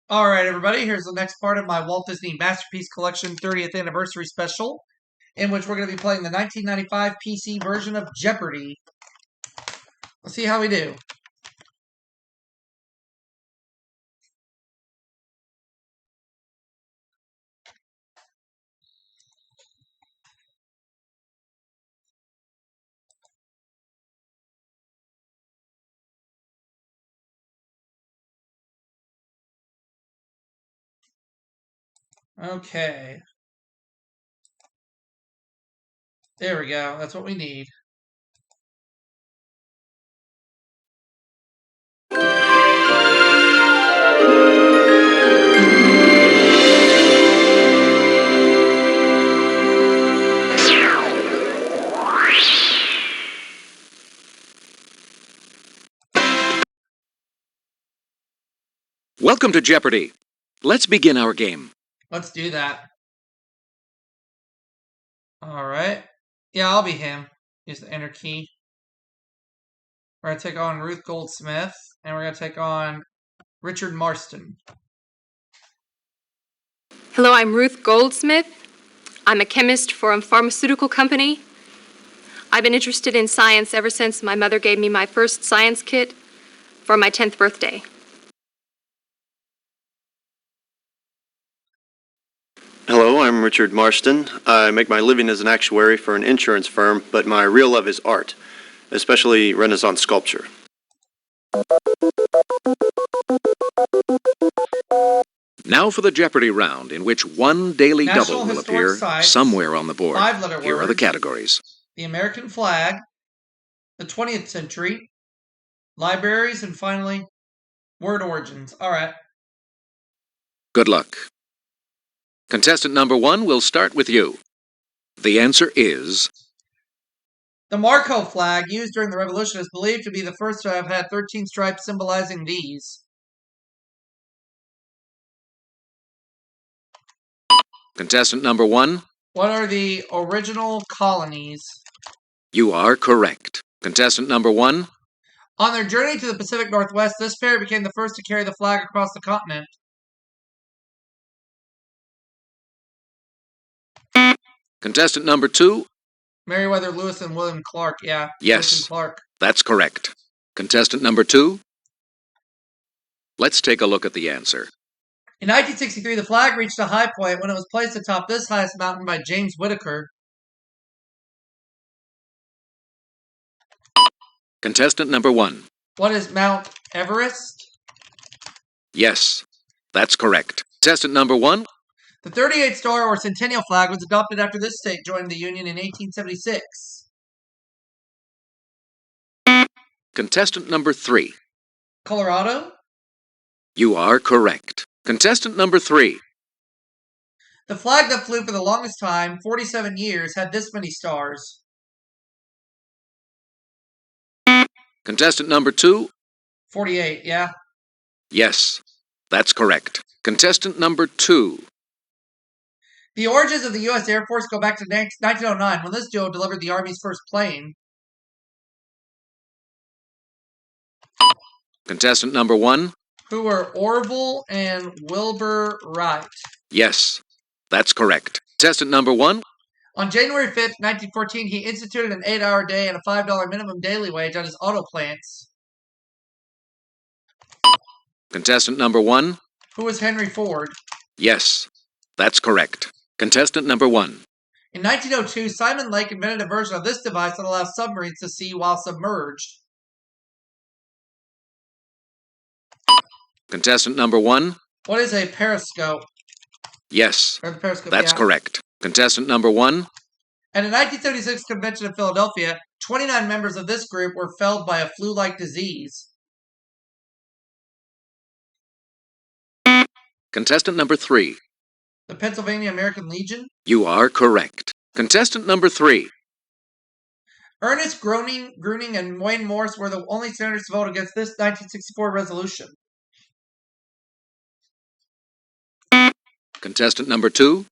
All right, everybody, here's the next part of my Walt Disney Masterpiece Collection 30th Anniversary Special, in which we're going to be playing the 1995 PC version of Jeopardy! Let's see how we do. Okay. There we go. That's what we need. Welcome to Jeopardy! Let's begin our game. Let's do that. All right. Yeah, I'll be him. Use the enter key. We're going to take on Ruth Goldsmith, and we're going to take on Richard Marston. Hello, I'm Ruth Goldsmith. I'm a chemist for a pharmaceutical company. I've been interested in science ever since my mother gave me my first science kit for my 10th birthday. Hello, I'm Richard Marston. I make my living as an actuary for an insurance firm, but my real love is art, especially Renaissance sculpture. Now for the Jeopardy round, in which one daily National double will Historic appear Sites, somewhere on the board. 5-letter Here are the words. categories. The American flag, the 20th century, libraries, and finally, word origins. All right. Good luck. Contestant number 1 will start with you. The answer is... The Marco flag, used during the Revolution, is believed to be the first to have had 13 stripes symbolizing these. Contestant number 1, What are the original colonies? you are correct. Contestant number 1, On their journey to the Pacific Northwest, this ferry became the first to carry the flag across the continent. contestant number 2, Meriwether Lewis and William Clark, yeah. Yes. Lewis and Clark. that's correct. Contestant number 2, let's take a look at the answer. In 1963, the flag reached a high point when it was placed atop this highest mountain by James Whittaker. Contestant number 1, What is Mount Everest? yes, that's correct. Contestant number 1, The 38th Star or Centennial flag was adopted after this state joined the Union in 1876. contestant number 3, Colorado? you are correct. Contestant number 3, The flag that flew for the longest time, 47 years, had this many stars. contestant number 2, 48, yeah. yes, that's correct. Contestant number 2, The origins of the U.S. Air Force go back to 1909, when this duo delivered the Army's first plane. contestant number 1, Who were Orville and Wilbur Wright. yes, that's correct. Contestant number 1, On January 5th, 1914, he instituted an 8-hour day and a $5 minimum daily wage at his auto plants. contestant number 1, Who was Henry Ford? yes, that's correct. Contestant number 1, In 1902, Simon Lake invented a version of this device that allows submarines to see while submerged. contestant number 1, What is a periscope? yes, Or the periscope, that's yeah. correct. Contestant number 1, At the 1976 convention in Philadelphia, 29 members of this group were felled by a flu-like disease. contestant number 3, The Pennsylvania American Legion? you are correct. Contestant number 3, Ernest Gruning and Wayne Morse were the only senators to vote against this 1964 resolution. contestant number 2,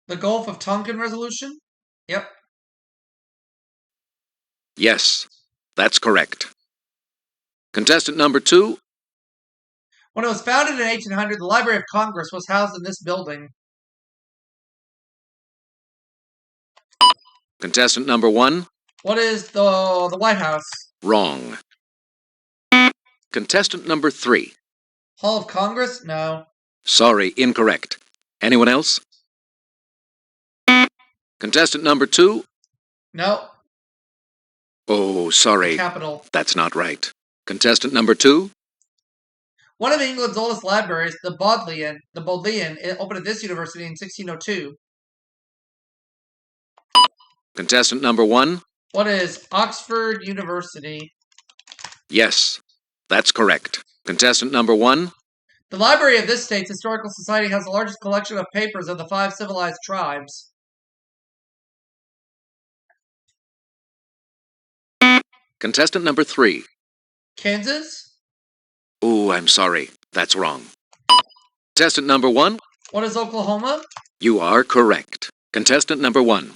The Gulf of Tonkin resolution? Yep. yes, that's correct. Contestant number 2, When it was founded in 1800, the Library of Congress was housed in this building. Contestant number 1, What is the White House? wrong. Contestant number 3, Hall of Congress? No. sorry, incorrect. Anyone else? Contestant number 2, No. oh, sorry, Capitol. that's not right. Contestant number 2, One of England's oldest libraries, the Bodleian, it opened at this university in 1602. contestant number 1, What is Oxford University? yes, that's correct. Contestant number 1, The library of this state's historical society has the largest collection of papers of the 5 civilized tribes. contestant number 3, Kansas? oh, I'm sorry, that's wrong. Contestant number 1, What is Oklahoma? you are correct. Contestant number 1,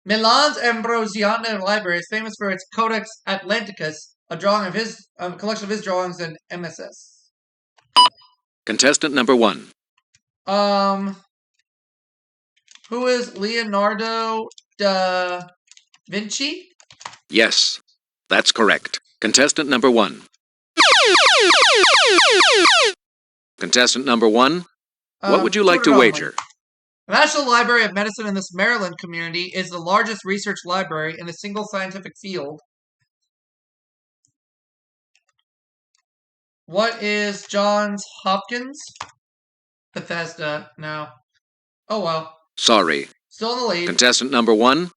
Milan's Ambrosiano Library is famous for its Codex Atlanticus, a collection of his drawings in MSS. contestant number 1, Who is Leonardo da Vinci? yes, that's correct. Contestant number 1, contestant number 1, what would you like to Twitter only. wager? The National Library of Medicine in this Maryland community is the largest research library in a single scientific field. What is Johns Hopkins? Bethesda. No. Oh well. Sorry. Still in the lead. Contestant number 1,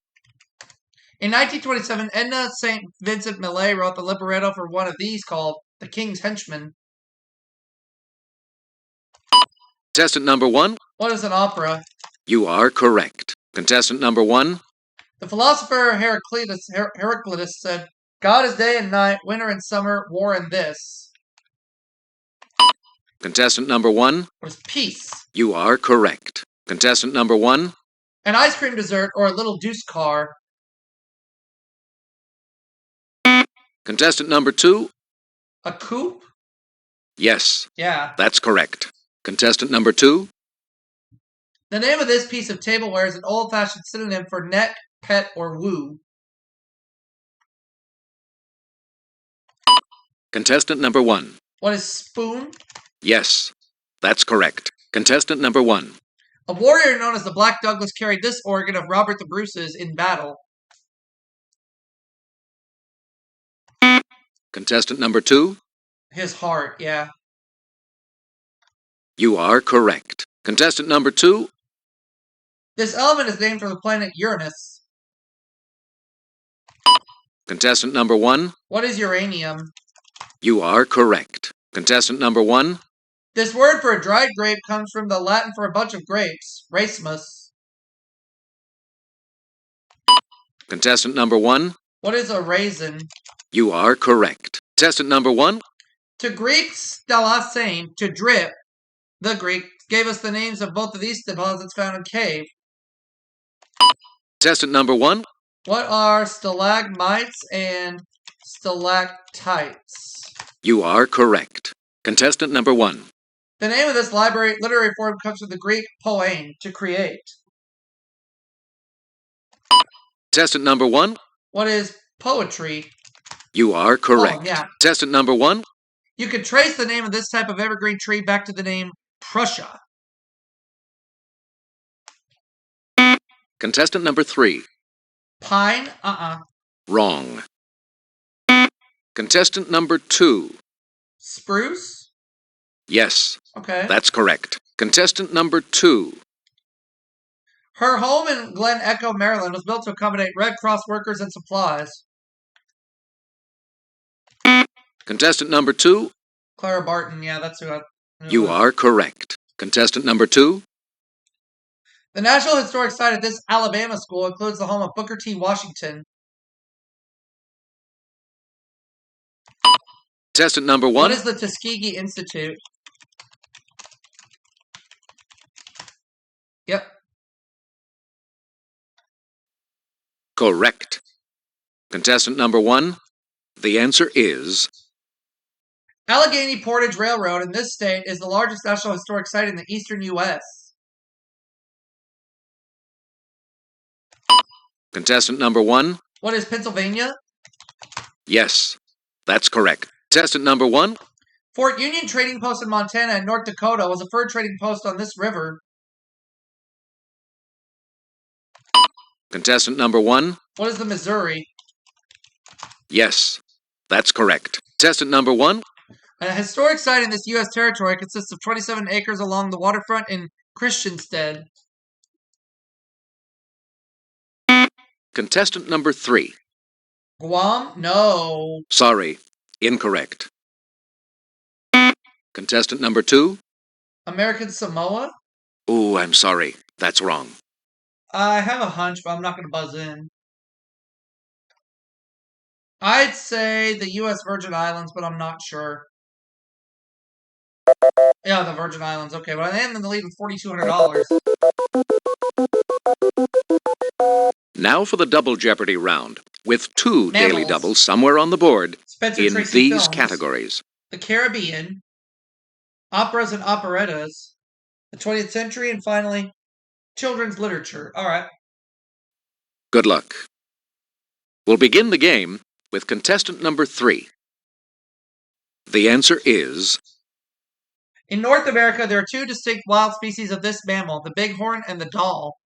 In 1927, Edna St. Vincent Millay wrote the libretto for one of these called The King's Henchman. contestant number 1, What is an opera? you are correct. Contestant number 1, The philosopher Heraclitus said, God is day and night, winter and summer, war and this. contestant number 1, What is peace? you are correct. Contestant number 1, An ice cream dessert or a little deuce car. contestant number 2, A coupe? yes, Yeah. that's correct. Contestant number 2, The name of this piece of tableware is an old-fashioned synonym for neck, pet, or woo. contestant number 1, What is spoon? yes, that's correct. Contestant number 1, A warrior known as the Black Douglas carried this organ of Robert the Bruce's in battle. contestant number 2, His heart, yeah. you are correct. Contestant number 2, This element is named for the planet Uranus. contestant number 1, What is uranium? you are correct. Contestant number 1, This word for a dried grape comes from the Latin for a bunch of grapes, racemus. contestant number 1, What is a raisin? you are correct. Contestant number 1, To Greeks, stalasein, to drip, the Greeks gave us the names of both of these deposits found in cave. contestant number 1, What are stalagmites and stalactites? you are correct. Contestant number 1, The name of this literary form comes from the Greek poein, to create. contestant number 1, What is poetry? you are correct. Oh, yeah. Contestant number 1, You could trace the name of this type of evergreen tree back to the name Prussia. contestant number 3, Pine? wrong. Contestant number 2, Spruce? yes, Okay. that's correct. Contestant number 2, Her home in Glen Echo, Maryland was built to accommodate Red Cross workers and supplies. contestant number 2, Clara Barton, yeah, that's who I knew you it was. are correct. Contestant number 2, The National Historic Site at this Alabama school includes the home of Booker T. Washington. contestant number 1, What is the Tuskegee Institute? Yep. correct. Contestant number 1, the answer is Allegheny Portage Railroad in this state is the largest National Historic Site in the eastern U.S. Contestant number 1? What is Pennsylvania? Yes, that's correct. Contestant number 1? Fort Union Trading Post in Montana and North Dakota was a fur trading post on this river. Contestant number 1? What is the Missouri? Yes, that's correct. Contestant number 1? A historic site in this U.S. territory consists of 27 acres along the waterfront in Christiansted. Contestant number 3. Guam? No. Sorry, incorrect. Contestant number 2? American Samoa? Ooh, I'm sorry. That's wrong. I have a hunch, but I'm not going to buzz in. I'd say the U.S. Virgin Islands, but I'm not sure. Yeah, the Virgin Islands. Okay, well, I am in the lead with $4,200. Now for the double Jeopardy round, with 2 daily Mammals. doubles somewhere on the board Spencer in Tracy these Films, categories. the Caribbean, operas and operettas, the 20th century, and finally, children's literature. All right. Good luck. We'll begin the game with contestant number 3. The answer is... In North America, there are 2 distinct wild species of this mammal, the bighorn and the doll.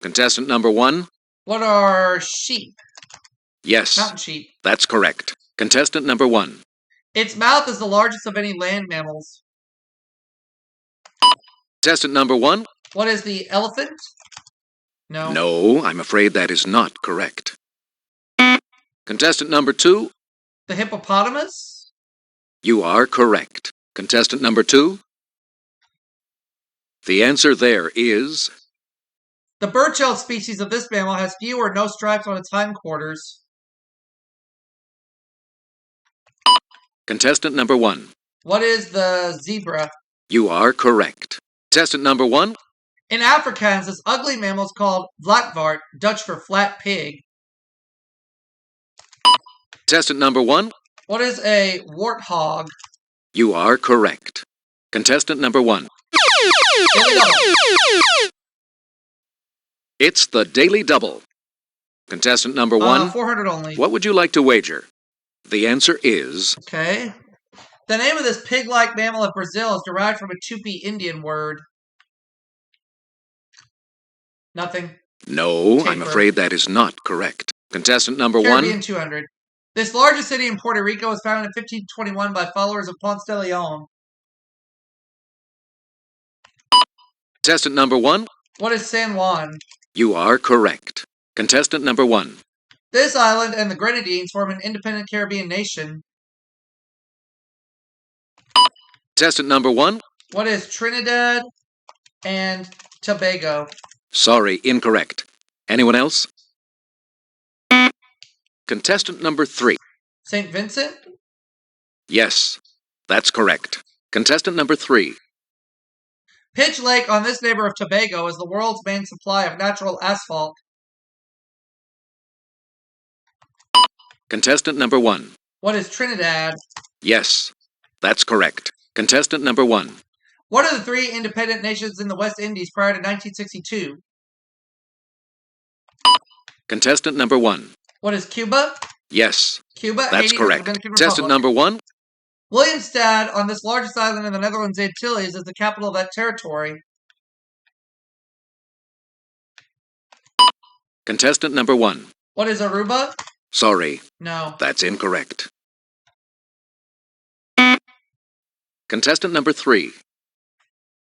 Contestant number 1? What are sheep? Yes, Mountain sheep. that's correct. Contestant number 1. Its mouth is the largest of any land mammals. Contestant number 1? What is the elephant? No. No, I'm afraid that is not correct. Contestant number 2? The hippopotamus? You are correct. Contestant number 2? The answer there is... The bird-shelled species of this mammal has few or no stripes on its hindquarters. Contestant number 1. What is the zebra? You are correct. Contestant number 1? In Afrikaans, this ugly mammal is called vlakvaart, Dutch for flat pig. Contestant number 1? What is a warthog? You are correct. Contestant number 1. Daily double. It's the Daily Double. Contestant number 1. 400 only. What would you like to wager? The answer is... Okay. The name of this pig-like mammal of Brazil is derived from a Tupi Indian word. Nothing. No, Taper. I'm afraid that is not correct. Contestant number 1. Caribbean 200. This largest city in Puerto Rico was founded in 1521 by followers of Ponce de Leon. Contestant number 1. What is San Juan? You are correct. Contestant number 1. This island and the Grenadines form an independent Caribbean nation. Contestant number 1. What is Trinidad and Tobago? Sorry, incorrect. Anyone else? Contestant number 3. St. Vincent? Yes, that's correct. Contestant number 3. Pitch Lake on this neighbor of Tobago is the world's main supply of natural asphalt. Contestant number 1. What is Trinidad? Yes, that's correct. Contestant number 1. What are the 3 independent nations in the West Indies prior to 1962? Contestant number 1. What is Cuba? Yes, Cuba, that's Haiti, and the correct. Dominican Contestant Republic. number 1. Williamstad, on this largest island in the Netherlands Antilles, is the capital of that territory. Contestant number 1. What is Aruba? Sorry, No. that's incorrect. Contestant number 3.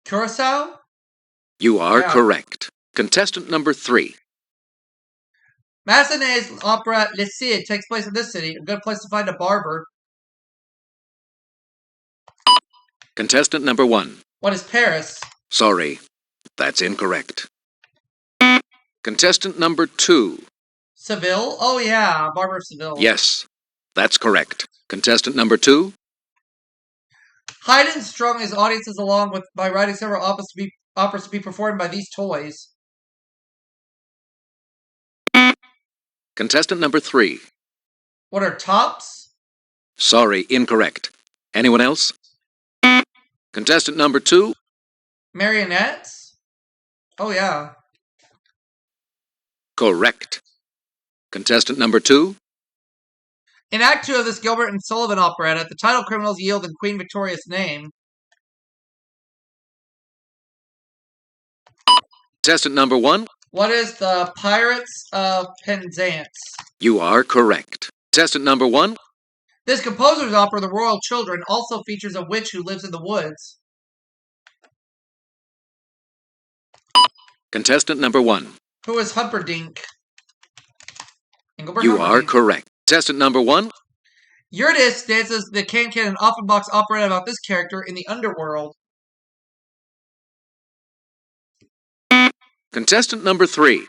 Curacao? You are Yeah. correct. Contestant number 3. Massenet's opera Le Cid takes place in this city, a good place to find a barber. Contestant number 1. What is Paris? Sorry, that's incorrect. Contestant number 2. Seville? Oh yeah, Barber of Seville. Yes, that's correct. Contestant number 2. Haydn strung his audiences along by writing several operas to be performed by these toys. Contestant number 3. What are tops? Sorry, incorrect. Anyone else? Contestant number 2? Marionettes? Oh, yeah. Correct. Contestant number 2? In Act 2 of this Gilbert and Sullivan operetta, the title criminals yield in Queen Victoria's name. Contestant number 1? What is the Pirates of Penzance? You are correct. Contestant number 1? This composer's opera, The Royal Children, also features a witch who lives in the woods. Contestant number 1? Who is Humperdinck? Engelbert You are Humperdinck. correct. Contestant number 1? Eurydice dances the can-can and Offenbach's operetta about this character in the underworld. Contestant number 3?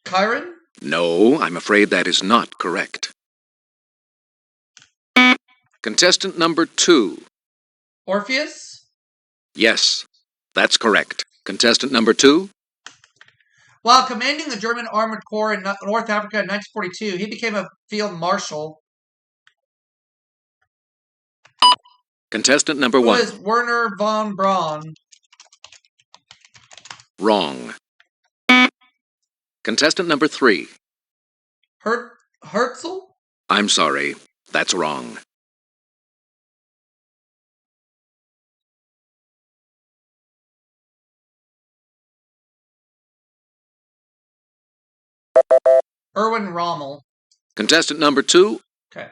Chiron? No, I'm afraid that is not correct. Contestant number 2? Orpheus? Yes, that's correct. Contestant number 2? While commanding the German Armored Corps in North Africa in 1942, he became a field marshal. Contestant number Who 1? is Werner von Braun? Wrong. Contestant number 3? Herzl? I'm sorry, that's wrong. Erwin Rommel. Contestant number 2? Okay.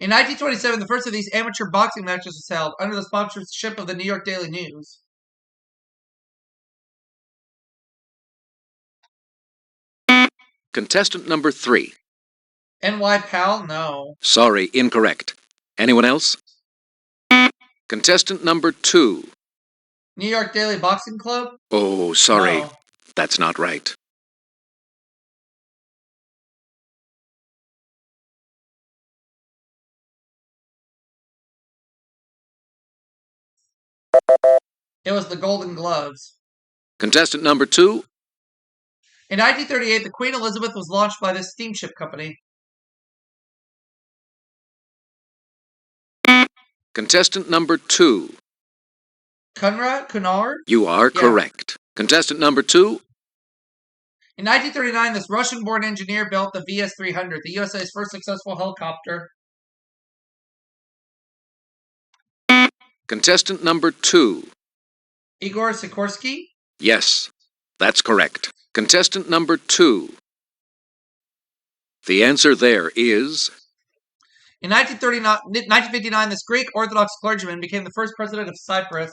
In 1927, the first of these amateur boxing matches was held under the sponsorship of the New York Daily News. Contestant number 3? N.Y. Powell? No. Sorry, incorrect. Anyone else? Contestant number 2? New York Daily Boxing Club? Oh, sorry, No. that's not right. It was the Golden Gloves. Contestant number 2? In 1938, the Queen Elizabeth was launched by this steamship company. Contestant number 2? Cunard? You are Yeah. correct. Contestant number 2? In 1939, this Russian-born engineer built the VS-300, the USA's first successful helicopter. Contestant number 2? Igor Sikorsky? Yes, that's correct. Contestant number 2? The answer there is... In 1959, this Greek Orthodox clergyman became the first president of Cyprus.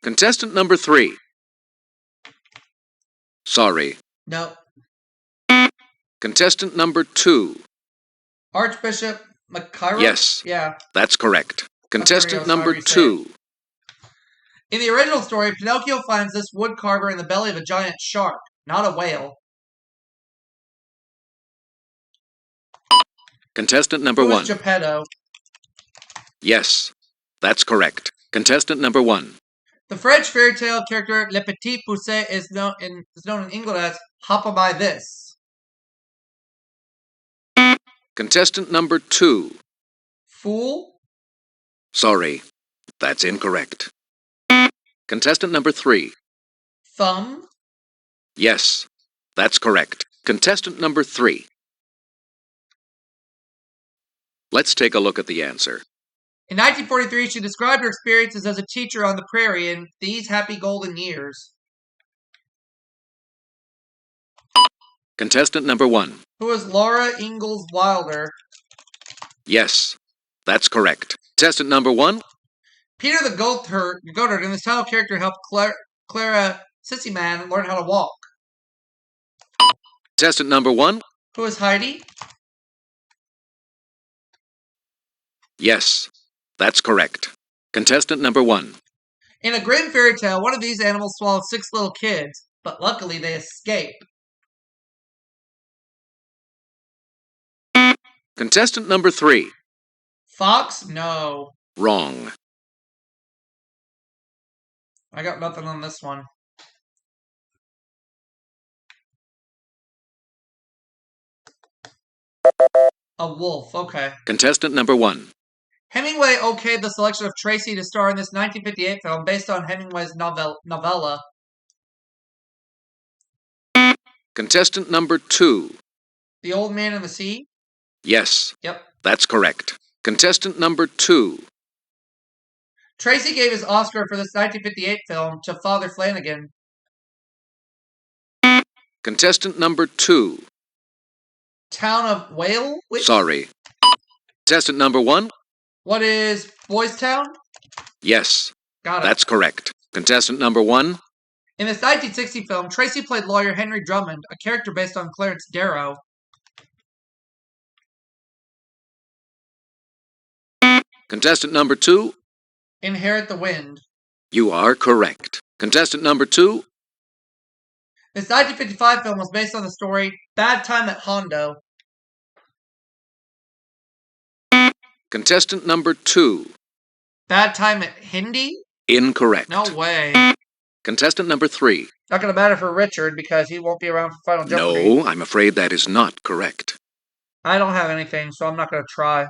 Contestant number 3? Sorry. No. Contestant number 2? Archbishop Makarios? Yes. Yeah. That's correct. Contestant Makarios, number however you say it. 2? In the original story, Pinocchio finds this wood carver in the belly of a giant shark, not a whale. Contestant number Who 1? is Geppetto? Yes, that's correct. Contestant number 1? The French fairy tale character Le Petit Poucet is known in England as Hoppa by This. Contestant number 2? Fool? Sorry, that's incorrect. Contestant number 3? Thumb? Yes, that's correct. Contestant number 3? Let's take a look at the answer. In 1943, she described her experiences as a teacher on the prairie in These Happy Golden Years. Contestant number 1? Who is Laura Ingalls Wilder? Yes, that's correct. Contestant number 1? Peter the Goatherd in this title character helped Clara Sissyman learn how to walk. Contestant number 1? Who is Heidi? Yes, that's correct. Contestant number 1? In a Grimm fairy tale, one of these animals swallowed 6 little kids, but luckily they escape. Contestant number 3? Fox? No. Wrong. I got nothing on this one. A wolf, okay. Contestant number 1. Hemingway okayed the selection of Tracy to star in this 1958 film based on Hemingway's novella. Contestant number 2. The Old Man and the Sea? Yes, Yep. that's correct. Contestant number 2. Tracy gave his Oscar for this 1958 film to Father Flanagan. Contestant number 2. Town of Whale? Sorry. Contestant number 1. What is Boys Town? Yes, Got it. that's correct. Contestant number 1. In this 1960 film, Tracy played lawyer Henry Drummond, a character based on Clarence Darrow. Contestant number 2. Inherit the Wind. You are correct. Contestant number 2. This 1955 film was based on the story Bad Time at Hondo. Contestant number 2. Bad Time at Hindi? Incorrect. No way. Contestant number 3. Not going to matter for Richard because he won't be around for Final Jeopardy. No, I'm afraid that is not correct. I don't have anything, so I'm not going to try.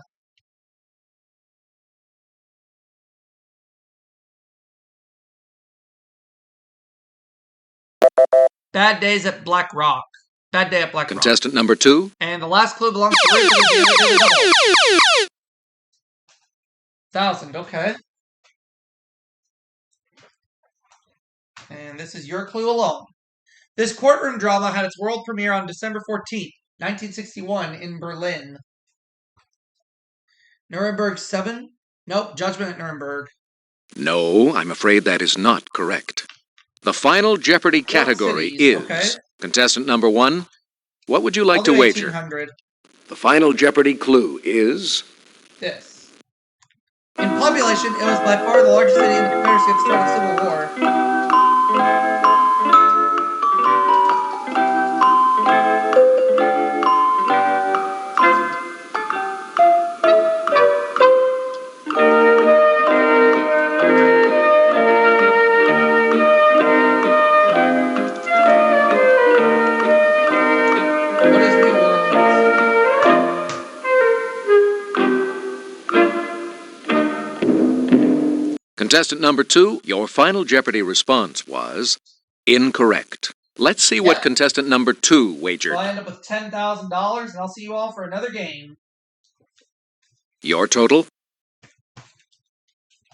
Bad Days at Black Rock. Bad Day at Black Rock. Contestant number 2. And the last clue belongs to Richard. 1,000, okay. And this is your clue alone. This courtroom drama had its world premiere on December 14th, 1961 in Berlin. Nuremberg 7? Nope, Judgment at Nuremberg. No, I'm afraid that is not correct. The final Jeopardy category is... Okay. Contestant number 1. What would you like to wager? 1800. The final Jeopardy clue is... This. In population, it was by far the largest city in the Confederacy at the start of the Civil War. What is New Orleans? Contestant number 2, your final Jeopardy response was... incorrect. Let's see what contestant number 2 wagered. Well, I end up with $10,000, and I'll see you all for another game. Your total?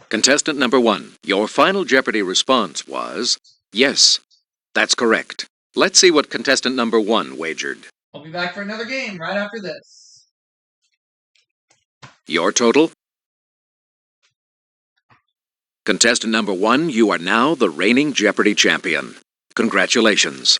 Contestant number 1, your final Jeopardy response was... yes, that's correct. Let's see what contestant number 1 wagered. I'll be back for another game right after this. Your total? Contestant number 1, you are now the reigning Jeopardy champion. Congratulations.